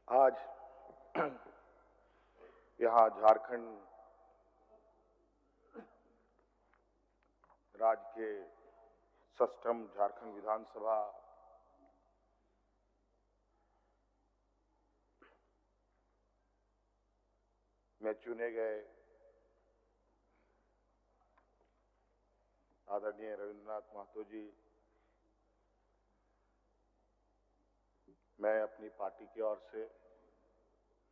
आज यहाँ झारखंड राज्य के षष्ठम झारखंड विधानसभा में चुने गए आदरणीय रविंद्रनाथ महतो जी, मैं अपनी पार्टी की ओर से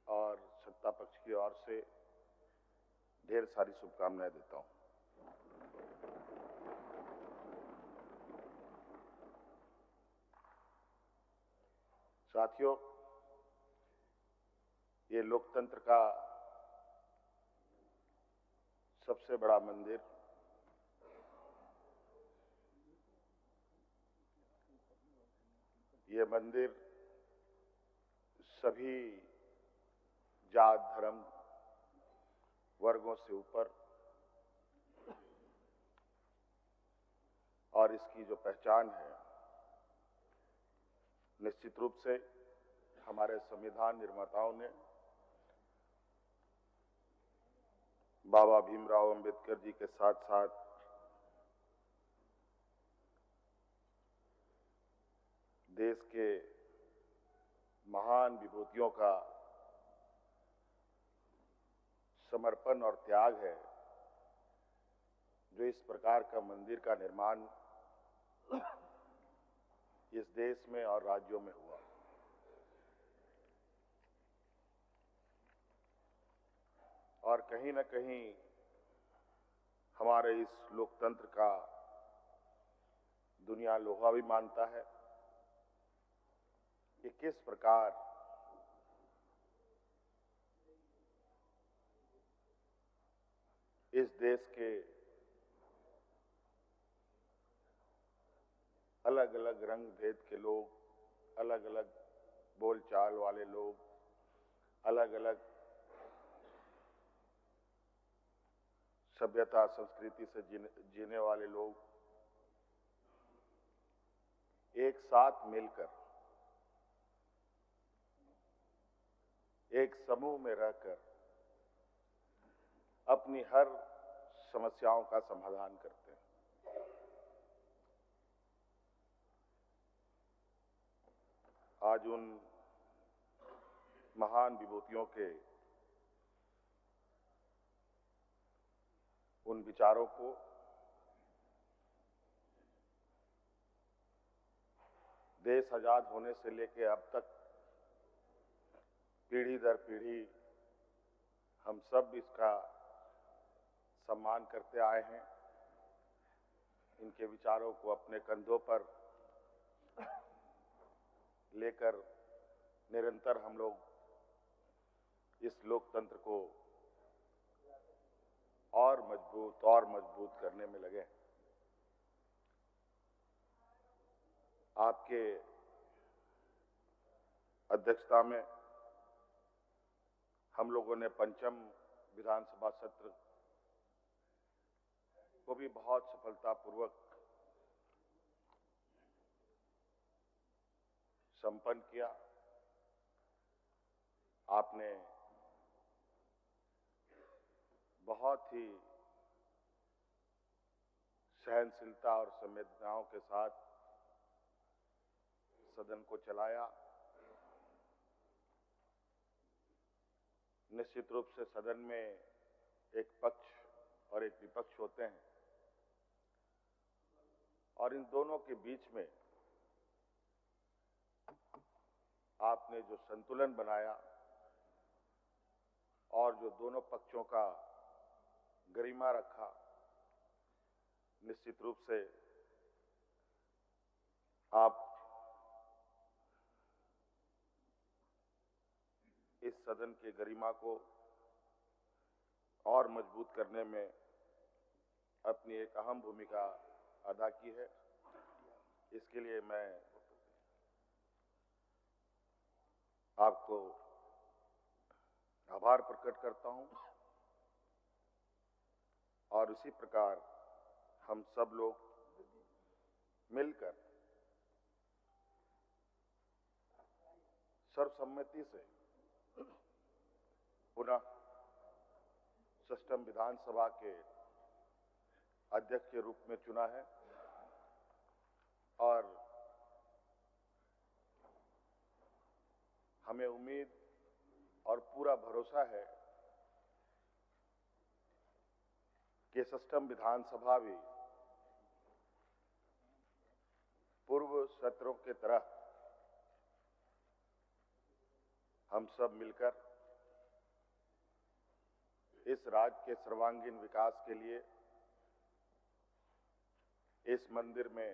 और सत्ता पक्ष की ओर से ढेर सारी शुभकामनाएं देता हूं। साथियों, ये लोकतंत्र का सबसे बड़ा मंदिर ये मंदिर सभी जात धर्म वर्गों से ऊपर और इसकी जो पहचान है, निश्चित रूप से हमारे संविधान निर्माताओं ने बाबा भीमराव अंबेडकर जी के साथ साथ देश के महान विभूतियों का समर्पण और त्याग है, जो इस प्रकार का मंदिर का निर्माण इस देश में और राज्यों में हुआ। और कहीं न कहीं हमारे इस लोकतंत्र का दुनिया लोहा भी मानता है कि किस प्रकार इस देश के अलग अलग रंग भेद के लोग, अलग अलग बोलचाल वाले लोग, अलग अलग सभ्यता संस्कृति से जीने वाले लोग एक साथ मिलकर एक समूह में रहकर अपनी हर समस्याओं का समाधान करते हैं। आज उन महान विभूतियों के उन विचारों को देश आजाद होने से लेकर अब तक पीढ़ी दर पीढ़ी हम सब इसका सम्मान करते आए हैं। इनके विचारों को अपने कंधों पर लेकर निरंतर हम लोग इस लोकतंत्र को और मजबूत करने में लगे। आपके अध्यक्षता में हम लोगों ने पंचम विधानसभा सत्र को भी बहुत सफलतापूर्वक संपन्न किया। आपने बहुत ही सहनशीलता और संवेदनाओं के साथ सदन को चलाया। निश्चित रूप से सदन में एक पक्ष और एक विपक्ष होते हैं और इन दोनों के बीच में आपने जो संतुलन बनाया और जो दोनों पक्षों का गरिमा रखा, निश्चित रूप से आप इस सदन के गरिमा को और मजबूत करने में अपनी एक अहम भूमिका अदा की है। इसके लिए मैं आपको आभार प्रकट करता हूं और उसी प्रकार हम सब लोग मिलकर सर्वसम्मति से पुनः सष्टम विधानसभा के अध्यक्ष के रूप में चुना है और हमें उम्मीद और पूरा भरोसा है कि सष्टम विधानसभा भी पूर्व सत्रों के तरह हम सब मिलकर इस राज्य के सर्वांगीण विकास के लिए इस मंदिर में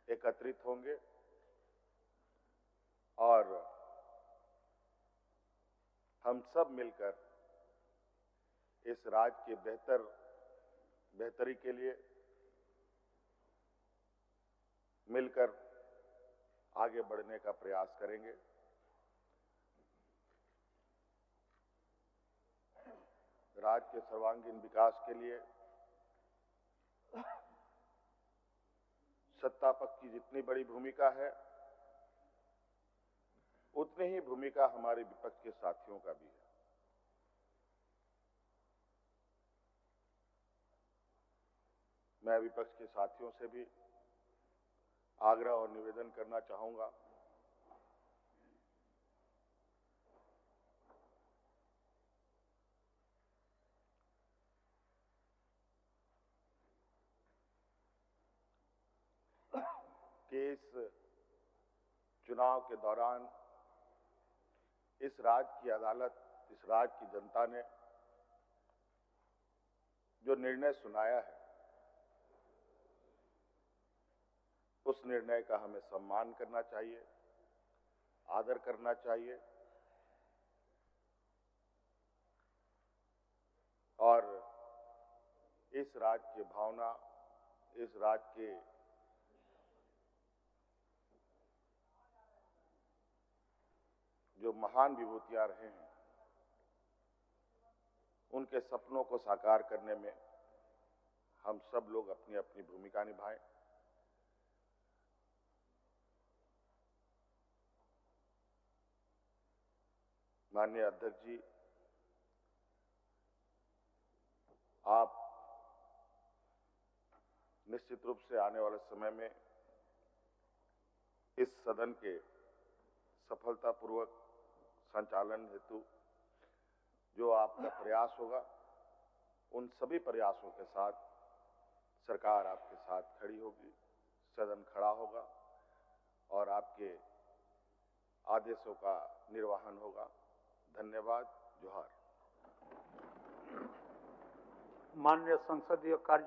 एकत्रित होंगे और हम सब मिलकर इस राज्य की बेहतरी के लिए मिलकर आगे बढ़ने का प्रयास करेंगे। राज्य के सर्वांगीण विकास के लिए सत्ता पक्ष की जितनी बड़ी भूमिका है उतनी ही भूमिका हमारे विपक्ष के साथियों का भी है। मैं विपक्ष के साथियों से भी आग्रह और निवेदन करना चाहूंगा कि इस चुनाव के दौरान इस राज्य की अदालत, इस राज्य की जनता ने जो निर्णय सुनाया है उस निर्णय का हमें सम्मान करना चाहिए, आदर करना चाहिए और इस राज्य की भावना, इस राज्य के जो महान विभूतियां रहे हैं उनके सपनों को साकार करने में हम सब लोग अपनी अपनी भूमिका निभाएं। माननीय अध्यक्ष जी, आप निश्चित रूप से आने वाले समय में इस सदन के सफलतापूर्वक संचालन हेतु जो आपका प्रयास होगा उन सभी प्रयासों के साथ सरकार आपके साथ खड़ी होगी, सदन खड़ा होगा और आपके आदेशों का निर्वहन होगा। धन्यवाद। जोहार। माननीय संसदीय कार्य